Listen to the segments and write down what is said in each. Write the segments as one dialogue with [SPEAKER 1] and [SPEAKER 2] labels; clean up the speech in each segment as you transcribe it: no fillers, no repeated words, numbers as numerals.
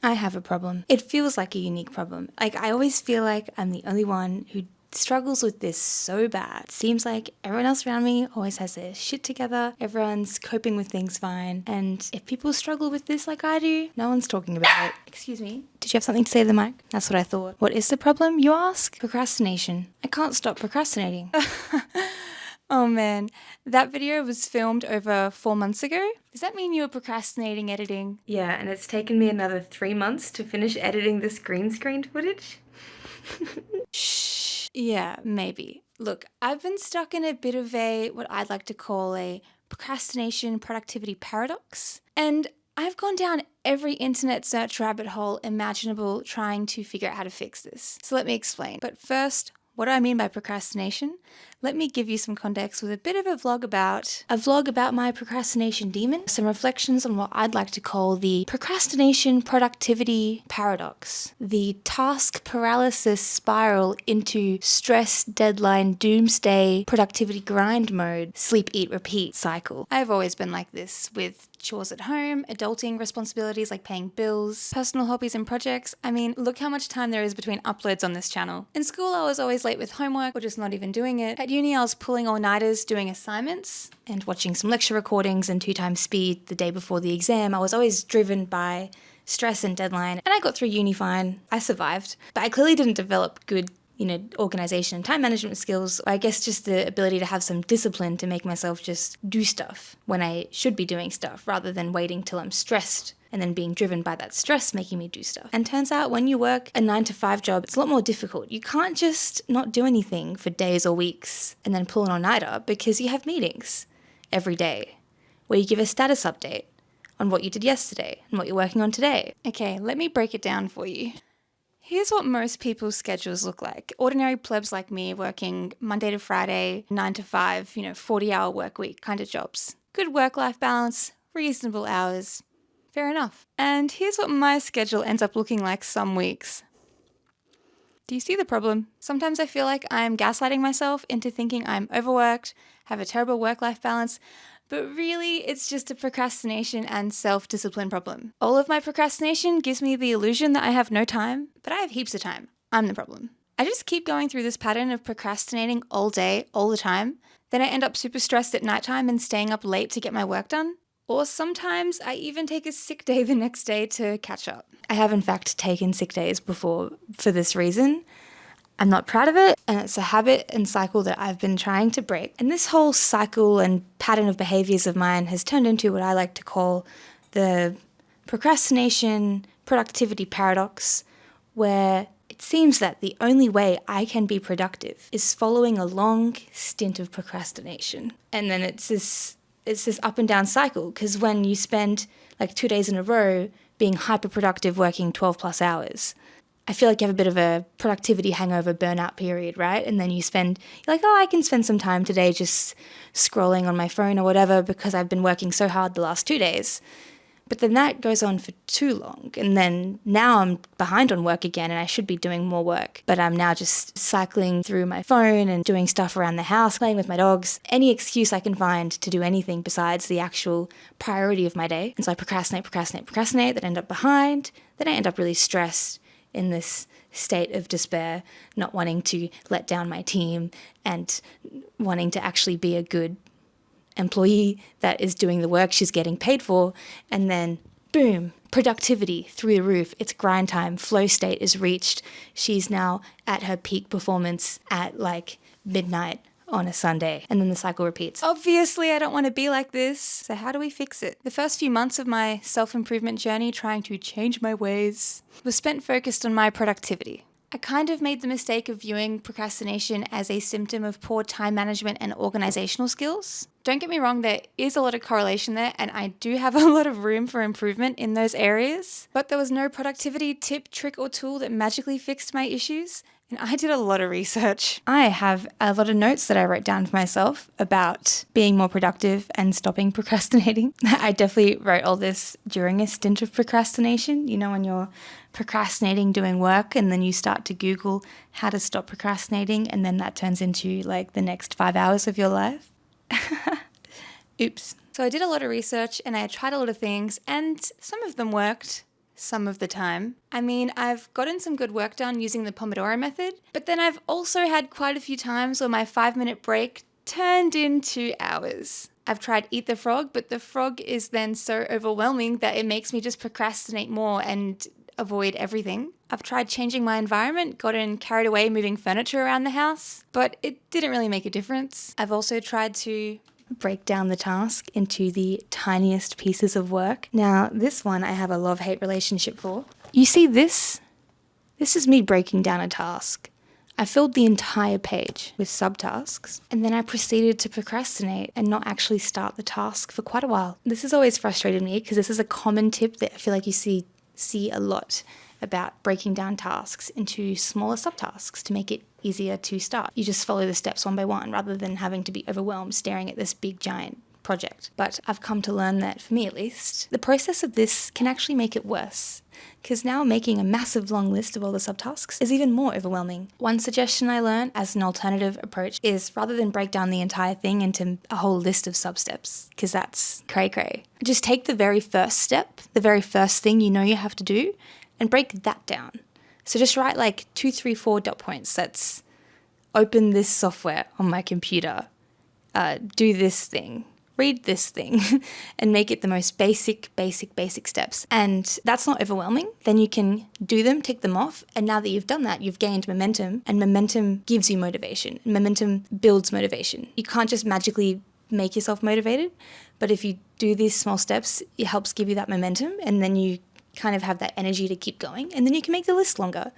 [SPEAKER 1] I have a problem. It feels like a unique problem. Like, I always feel like I'm the only one who struggles with this so bad. It seems like everyone else around me always has their shit together. Everyone's coping with things fine. And if people struggle with this like I do, no one's talking about it. Excuse me. Did you have something to say to the mic? That's what I thought. What is the problem, you ask? Procrastination. I can't stop procrastinating. Oh man, that video was filmed over 4 months ago. Does that mean you were procrastinating editing? Yeah, and it's taken me another 3 months to finish editing this green screen footage. Shh. Yeah, maybe. Look, I've been stuck in a bit of what I'd like to call a procrastination productivity paradox. And I've gone down every internet search rabbit hole imaginable trying to figure out how to fix this. So let me explain. But first, what do I mean by procrastination? Let me give you some context with a bit of a vlog about my procrastination demon, some reflections on what I'd like to call the procrastination productivity paradox, the task paralysis spiral into stress, deadline, doomsday, productivity grind mode, sleep, eat, repeat cycle. I've always been like this with chores at home, adulting responsibilities like paying bills, personal hobbies and projects. I mean, look how much time there is between uploads on this channel. In school, I was always late with homework or just not even doing it. At uni, I was pulling all-nighters doing assignments and watching some lecture recordings in 2x speed the day before the exam. I was always driven by stress and deadline, and I got through uni fine. I survived, but I clearly didn't develop good organization and time management skills. I guess just the ability to have some discipline to make myself just do stuff when I should be doing stuff rather than waiting till I'm stressed and then being driven by that stress making me do stuff. And turns out when you work a 9-to-5 job, it's a lot more difficult. You can't just not do anything for days or weeks and then pull an all-nighter because you have meetings every day where you give a status update on what you did yesterday and what you're working on today. Okay, let me break it down for you. Here's what most people's schedules look like. Ordinary plebs like me working Monday to Friday, 9 to 5, 40-hour work week kind of jobs. Good work-life balance, reasonable hours. Fair enough. And here's what my schedule ends up looking like some weeks. Do you see the problem? Sometimes I feel like I'm gaslighting myself into thinking I'm overworked, have a terrible work-life balance, but really it's just a procrastination and self-discipline problem. All of my procrastination gives me the illusion that I have no time, but I have heaps of time. I'm the problem. I just keep going through this pattern of procrastinating all day, all the time. Then I end up super stressed at nighttime and staying up late to get my work done. Or sometimes I even take a sick day the next day to catch up. I have in fact taken sick days before for this reason. I'm not proud of it, and it's a habit and cycle that I've been trying to break. And this whole cycle and pattern of behaviors of mine has turned into what I like to call the procrastination productivity paradox, where it seems that the only way I can be productive is following a long stint of procrastination. And then it's this up and down cycle, because when you spend like 2 days in a row being hyper productive working 12 plus hours, I feel like you have a bit of a productivity hangover burnout period, right? And then you're like, oh, I can spend some time today just scrolling on my phone or whatever because I've been working so hard the last 2 days. But then that goes on for too long. And then now I'm behind on work again and I should be doing more work. But I'm now just cycling through my phone and doing stuff around the house, playing with my dogs, any excuse I can find to do anything besides the actual priority of my day. And so I procrastinate, then end up behind, then I end up really stressed in this state of despair, not wanting to let down my team and wanting to actually be a good employee that is doing the work she's getting paid for. And then boom, productivity through the roof. It's grind time. Flow state is reached. She's now at her peak performance at like midnight on a Sunday, and then the cycle repeats. Obviously, I don't want to be like this, so how do we fix it? The first few months of my self-improvement journey trying to change my ways was spent focused on my productivity. I kind of made the mistake of viewing procrastination as a symptom of poor time management and organizational skills. Don't get me wrong, there is a lot of correlation there, and I do have a lot of room for improvement in those areas, but there was no productivity tip, trick, or tool that magically fixed my issues. And I did a lot of research. I have a lot of notes that I wrote down for myself about being more productive and stopping procrastinating. I definitely wrote all this during a stint of procrastination. You know, when you're procrastinating doing work and then you start to Google how to stop procrastinating, and then that turns into like the next 5 hours of your life. Oops. So I did a lot of research and I tried a lot of things, and some of them worked some of the time. I mean, I've gotten some good work done using the Pomodoro method, but then I've also had quite a few times where my 5-minute break turned into hours. I've tried Eat the Frog, but the frog is then so overwhelming that it makes me just procrastinate more and avoid everything. I've tried changing my environment, gotten carried away moving furniture around the house, but it didn't really make a difference. I've also tried to break down the task into the tiniest pieces of work. Now, this one I have a love-hate relationship for. You see this? This is me breaking down a task. I filled the entire page with subtasks, and then I proceeded to procrastinate and not actually start the task for quite a while. This has always frustrated me because this is a common tip that I feel like you see a lot about breaking down tasks into smaller subtasks to make it easier to start. You just follow the steps one by one rather than having to be overwhelmed staring at this big giant project. But I've come to learn that, for me at least, the process of this can actually make it worse, because now making a massive long list of all the subtasks is even more overwhelming. One suggestion I learned as an alternative approach is, rather than break down the entire thing into a whole list of sub-steps, because that's cray-cray, just take the very first step, the very first thing you know you have to do, and break that down. So just write like 2, 3, 4 dot points. That's open this software on my computer, do this thing, read this thing, and make it the most basic steps. And that's not overwhelming. Then you can do them, tick them off. And now that you've done that, you've gained momentum, and momentum gives you motivation. Momentum builds motivation. You can't just magically make yourself motivated, but if you do these small steps, it helps give you that momentum, and then you kind of have that energy to keep going, and then you can make the list longer.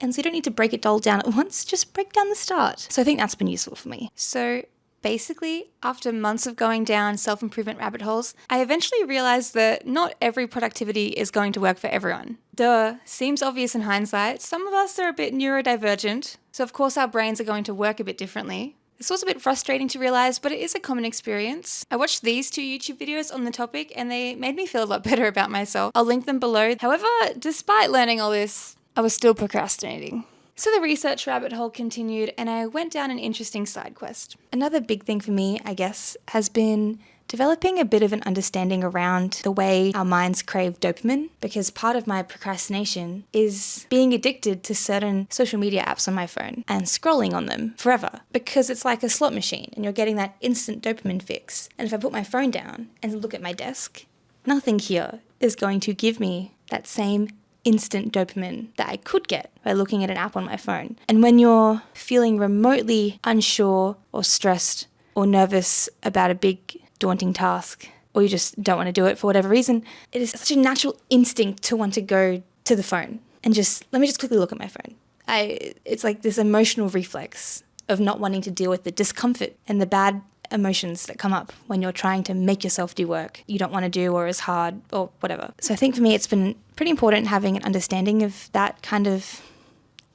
[SPEAKER 1] And so you don't need to break it all down at once, just break down the start. So I think that's been useful for me. So basically, after months of going down self-improvement rabbit holes, I eventually realized that not every productivity is going to work for everyone. Duh, seems obvious in hindsight. Some of us are a bit neurodivergent, so of course our brains are going to work a bit differently. This was a bit frustrating to realize, but it is a common experience. I watched these 2 YouTube videos on the topic and they made me feel a lot better about myself. I'll link them below. However, despite learning all this, I was still procrastinating. So the research rabbit hole continued and I went down an interesting side quest. Another big thing for me, I guess, has been developing a bit of an understanding around the way our minds crave dopamine, because part of my procrastination is being addicted to certain social media apps on my phone and scrolling on them forever, because it's like a slot machine and you're getting that instant dopamine fix. And if I put my phone down and look at my desk, nothing here is going to give me that same instant dopamine that I could get by looking at an app on my phone. And when you're feeling remotely unsure or stressed or nervous about a big daunting task, or you just don't want to do it for whatever reason, it is such a natural instinct to want to go to the phone and let me just quickly look at my phone. It's like this emotional reflex of not wanting to deal with the discomfort and the bad emotions that come up when you're trying to make yourself do work you don't want to do or is hard or whatever. So I think for me it's been pretty important having an understanding of that kind of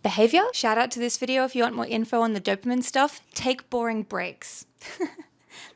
[SPEAKER 1] behavior. Shout out to this video if you want more info on the dopamine stuff. Take boring breaks.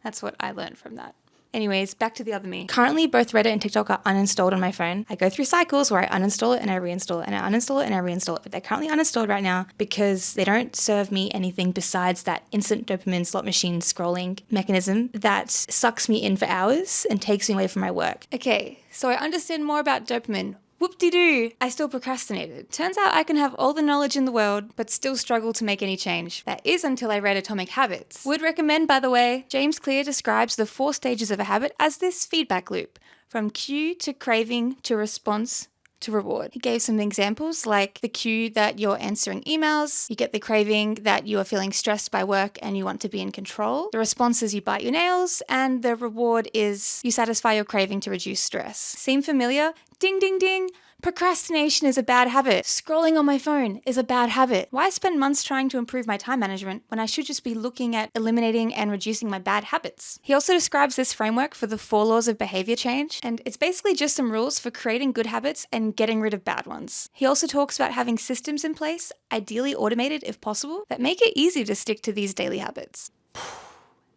[SPEAKER 1] That's what I learned from that. Anyways, back to the other me. Currently, both Reddit and TikTok are uninstalled on my phone. I go through cycles where I uninstall it and I reinstall it, and I uninstall it and I reinstall it. But they're currently uninstalled right now because they don't serve me anything besides that instant dopamine slot machine scrolling mechanism that sucks me in for hours and takes me away from my work. Okay, so I understand more about dopamine. Whoop-de-doo, I still procrastinated. Turns out I can have all the knowledge in the world, but still struggle to make any change. That is until I read Atomic Habits. Would recommend, by the way. James Clear describes the 4 stages of a habit as this feedback loop, from cue to craving to response to reward. He gave some examples like the cue that you're answering emails, you get the craving that you are feeling stressed by work and you want to be in control, the response is you bite your nails, and the reward is you satisfy your craving to reduce stress. Seem familiar? Ding, ding, ding. Procrastination is a bad habit. Scrolling on my phone is a bad habit. Why spend months trying to improve my time management when I should just be looking at eliminating and reducing my bad habits? He also describes this framework for the 4 laws of behavior change, and it's basically just some rules for creating good habits and getting rid of bad ones. He also talks about having systems in place, ideally automated if possible, that make it easy to stick to these daily habits.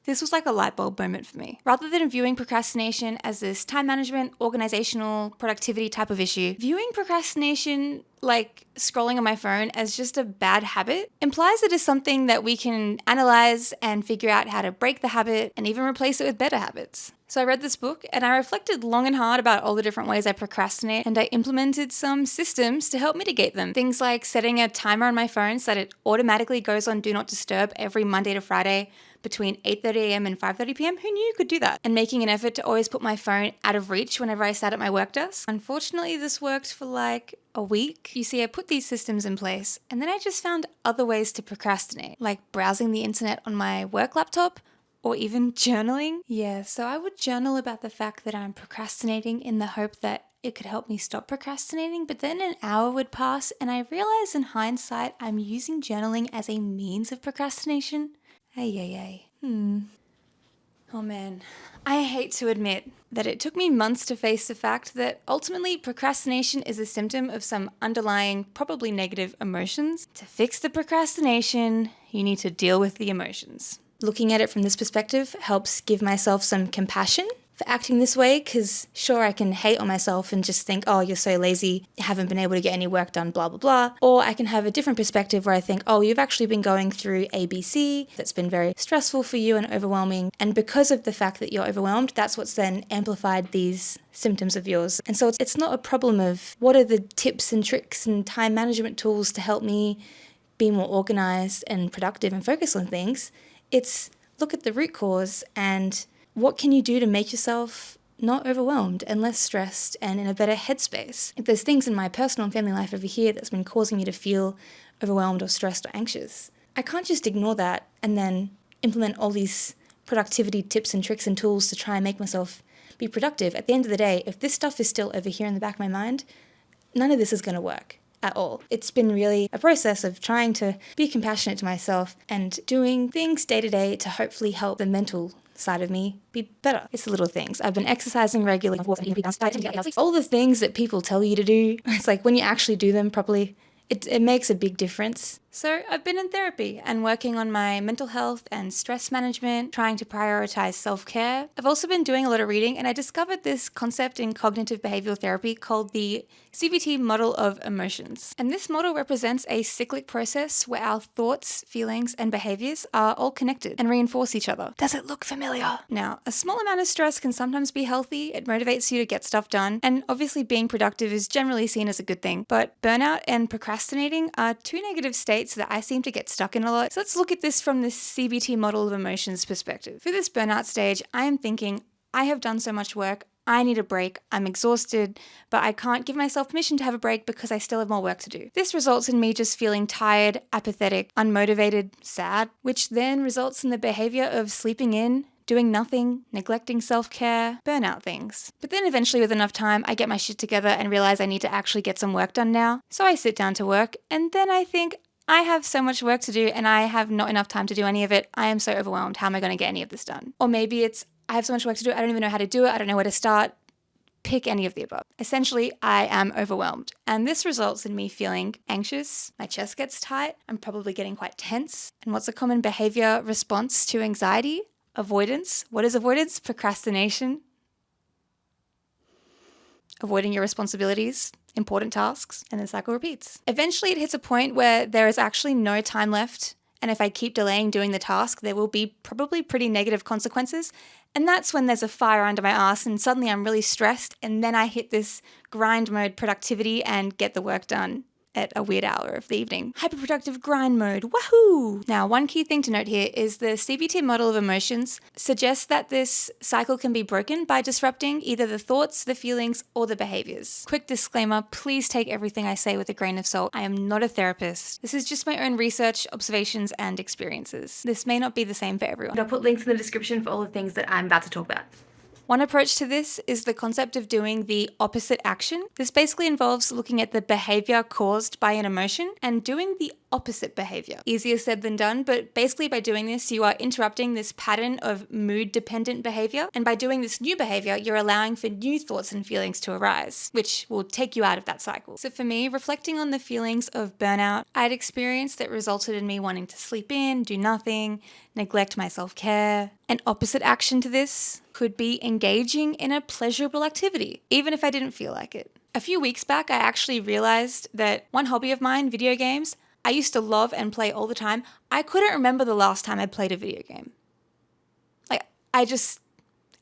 [SPEAKER 1] This was like a light bulb moment for me. Rather than viewing procrastination as this time management, organizational, productivity type of issue, viewing procrastination like scrolling on my phone as just a bad habit implies it is something that we can analyze and figure out how to break the habit and even replace it with better habits. So I read this book and I reflected long and hard about all the different ways I procrastinate, and I implemented some systems to help mitigate them. Things like setting a timer on my phone so that it automatically goes on Do Not Disturb every Monday to Friday between 8:30 a.m. and 5:30 p.m. Who knew you could do that? And making an effort to always put my phone out of reach whenever I sat at my work desk. Unfortunately, this worked for like a week. You see, I put these systems in place and then I just found other ways to procrastinate, like browsing the internet on my work laptop or even journaling. Yeah, so I would journal about the fact that I'm procrastinating in the hope that it could help me stop procrastinating, but then an hour would pass and I realized in hindsight I'm using journaling as a means of procrastination. Ay. Oh man, I hate to admit that it took me months to face the fact that ultimately procrastination is a symptom of some underlying, probably negative emotions. To fix the procrastination, you need to deal with the emotions. Looking at it from this perspective helps give myself some compassion for acting this way, because sure, I can hate on myself and just think, oh, you're so lazy, you haven't been able to get any work done, blah, blah, blah. Or I can have a different perspective where I think, oh, you've actually been going through ABC that's been very stressful for you and overwhelming. And because of the fact that you're overwhelmed, that's what's then amplified these symptoms of yours. And so it's not a problem of what are the tips and tricks and time management tools to help me be more organized and productive and focus on things. It's look at the root cause and what can you do to make yourself not overwhelmed and less stressed and in a better headspace? If there's things in my personal and family life over here that's been causing me to feel overwhelmed or stressed or anxious, I can't just ignore that and then implement all these productivity tips and tricks and tools to try and make myself be productive. At the end of the day, if this stuff is still over here in the back of my mind, none of this is going to work at all. It's been really a process of trying to be compassionate to myself and doing things day to day to hopefully help the mental side of me be better. It's the little things. I've been exercising regularly. All the things that people tell you to do, it's like when you actually do them properly, it makes a big difference. So I've been in therapy and working on my mental health and stress management, trying to prioritize self-care. I've also been doing a lot of reading, and I discovered this concept in cognitive behavioral therapy called the CBT model of emotions. And this model represents a cyclic process where our thoughts, feelings, and behaviors are all connected and reinforce each other. Does it look familiar? Now, a small amount of stress can sometimes be healthy. It motivates you to get stuff done. And obviously being productive is generally seen as a good thing. But burnout and procrastinating are two negative states that I seem to get stuck in a lot. So let's look at this from this CBT model of emotions perspective. For this burnout stage, I am thinking, I have done so much work, I need a break, I'm exhausted, but I can't give myself permission to have a break because I still have more work to do. This results in me just feeling tired, apathetic, unmotivated, sad, which then results in the behavior of sleeping in, doing nothing, neglecting self-care, burnout things. But then eventually with enough time, I get my shit together and realize I need to actually get some work done now. So I sit down to work and then I think, I have so much work to do and I have not enough time to do any of it. I am so overwhelmed. How am I going to get any of this done? Or maybe it's, I have so much work to do. I don't even know how to do it. I don't know where to start. Pick any of the above. Essentially, I am overwhelmed. And this results in me feeling anxious. My chest gets tight. I'm probably getting quite tense. And what's a common behavior response to anxiety? Avoidance. What is avoidance? Procrastination. Avoiding your responsibilities, important tasks, and the cycle repeats. Eventually it hits a point where there is actually no time left, and if I keep delaying doing the task, there will be probably pretty negative consequences, and that's when there's a fire under my ass and suddenly I'm really stressed, and then I hit this grind mode productivity and get the work done at a weird hour of the evening. Hyperproductive grind mode, woohoo! Now, one key thing to note here is the CBT model of emotions suggests that this cycle can be broken by disrupting either the thoughts, the feelings, or the behaviors. Quick disclaimer, please take everything I say with a grain of salt. I am not a therapist. This is just my own research, observations, and experiences. This may not be the same for everyone.
[SPEAKER 2] I'll put links in the description for all the things that I'm about to talk about.
[SPEAKER 1] One approach to this is the concept of doing the opposite action. This basically involves looking at the behavior caused by an emotion and doing the opposite behavior. Easier said than done, but basically by doing this, you are interrupting this pattern of mood-dependent behavior. And by doing this new behavior, you're allowing for new thoughts and feelings to arise, which will take you out of that cycle. So for me, reflecting on the feelings of burnout I'd experienced that resulted in me wanting to sleep in, do nothing, neglect my self-care. An opposite action to this could be engaging in a pleasurable activity, even if I didn't feel like it. A few weeks back, I actually realized that one hobby of mine, video games, I used to love and play all the time. I couldn't remember the last time I played a video game.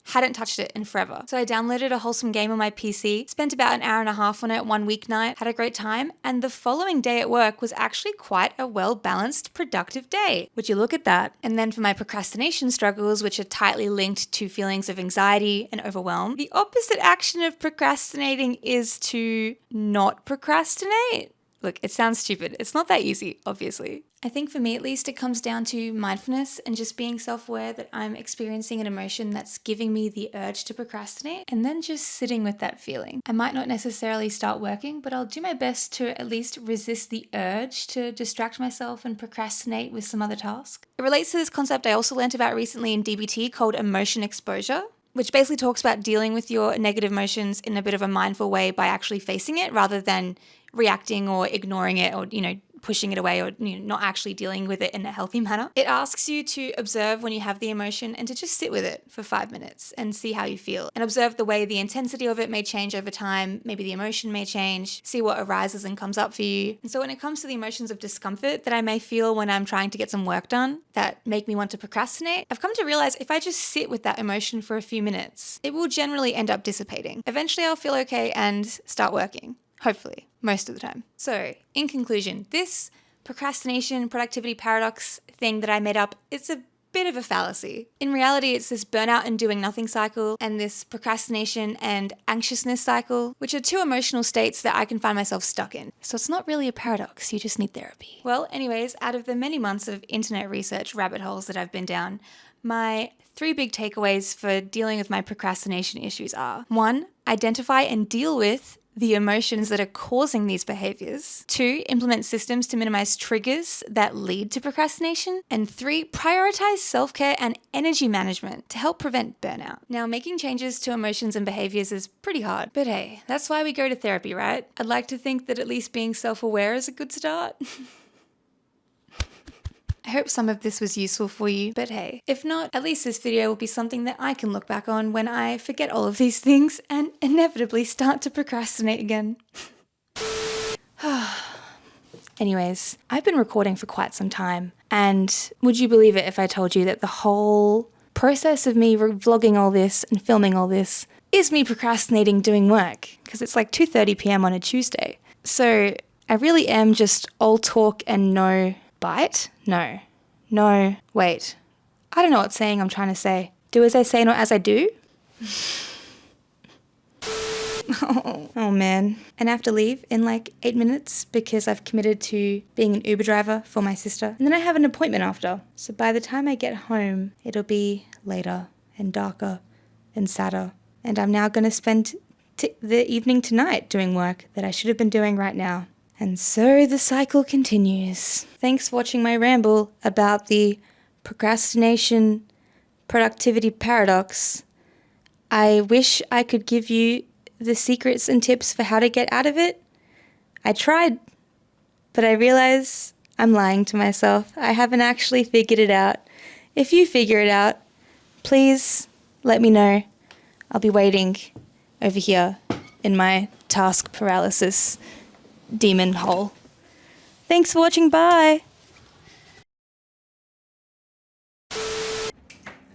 [SPEAKER 1] Hadn't touched it in forever. So I downloaded a wholesome game on my PC, spent about an hour and a half on it one weeknight, had a great time, and the following day at work was actually quite a well-balanced, productive day. Would you look at that? And then for my procrastination struggles, which are tightly linked to feelings of anxiety and overwhelm, the opposite action of procrastinating is to not procrastinate. Look, it sounds stupid. It's not that easy, obviously. I think for me at least, it comes down to mindfulness and just being self-aware that I'm experiencing an emotion that's giving me the urge to procrastinate, and then just sitting with that feeling. I might not necessarily start working, but I'll do my best to at least resist the urge to distract myself and procrastinate with some other task. It relates to this concept I also learnt about recently in DBT called emotion exposure, which basically talks about dealing with your negative emotions in a bit of a mindful way by actually facing it rather than reacting or ignoring it or, pushing it away or not actually dealing with it in a healthy manner. It asks you to observe when you have the emotion and to just sit with it for 5 minutes and see how you feel and observe the way the intensity of it may change over time. Maybe the emotion may change, see what arises and comes up for you. And so when it comes to the emotions of discomfort that I may feel when I'm trying to get some work done that make me want to procrastinate, I've come to realize if I just sit with that emotion for a few minutes, it will generally end up dissipating. Eventually I'll feel okay and start working. Hopefully, most of the time. So, in conclusion, this procrastination productivity paradox thing that I made up, it's a bit of a fallacy. In reality, it's this burnout and doing nothing cycle and this procrastination and anxiousness cycle, which are two emotional states that I can find myself stuck in. So it's not really a paradox, you just need therapy. Well, anyways, out of the many months of internet research rabbit holes that I've been down, my 3 big takeaways for dealing with my procrastination issues are: 1, identify and deal with the emotions that are causing these behaviors. 2, implement systems to minimize triggers that lead to procrastination. And 3, prioritize self-care and energy management to help prevent burnout. Now, making changes to emotions and behaviors is pretty hard, but hey, that's why we go to therapy, right? I'd like to think that at least being self-aware is a good start. I hope some of this was useful for you, but hey, if not, at least this video will be something that I can look back on when I forget all of these things and inevitably start to procrastinate again. Anyways, I've been recording for quite some time, and would you believe it if I told you that the whole process of me vlogging all this and filming all this is me procrastinating doing work, because it's like 2:30 p.m. on a Tuesday. So I really am just all talk and no bite? No, wait. I don't know what saying I'm trying to say. Do as I say, not as I do? Oh man. And I have to leave in like 8 minutes because I've committed to being an Uber driver for my sister. And then I have an appointment after. So by the time I get home, it'll be later and darker and sadder. And I'm now going to spend the evening tonight doing work that I should have been doing right now. And so the cycle continues. Thanks for watching my ramble about the procrastination productivity paradox. I wish I could give you the secrets and tips for how to get out of it. I tried, but I realize I'm lying to myself. I haven't actually figured it out. If you figure it out, please let me know. I'll be waiting over here in my task paralysis demon hole. Thanks for watching, bye!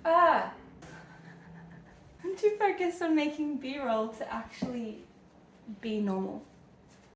[SPEAKER 1] I'm too focused on making B-roll to actually be normal.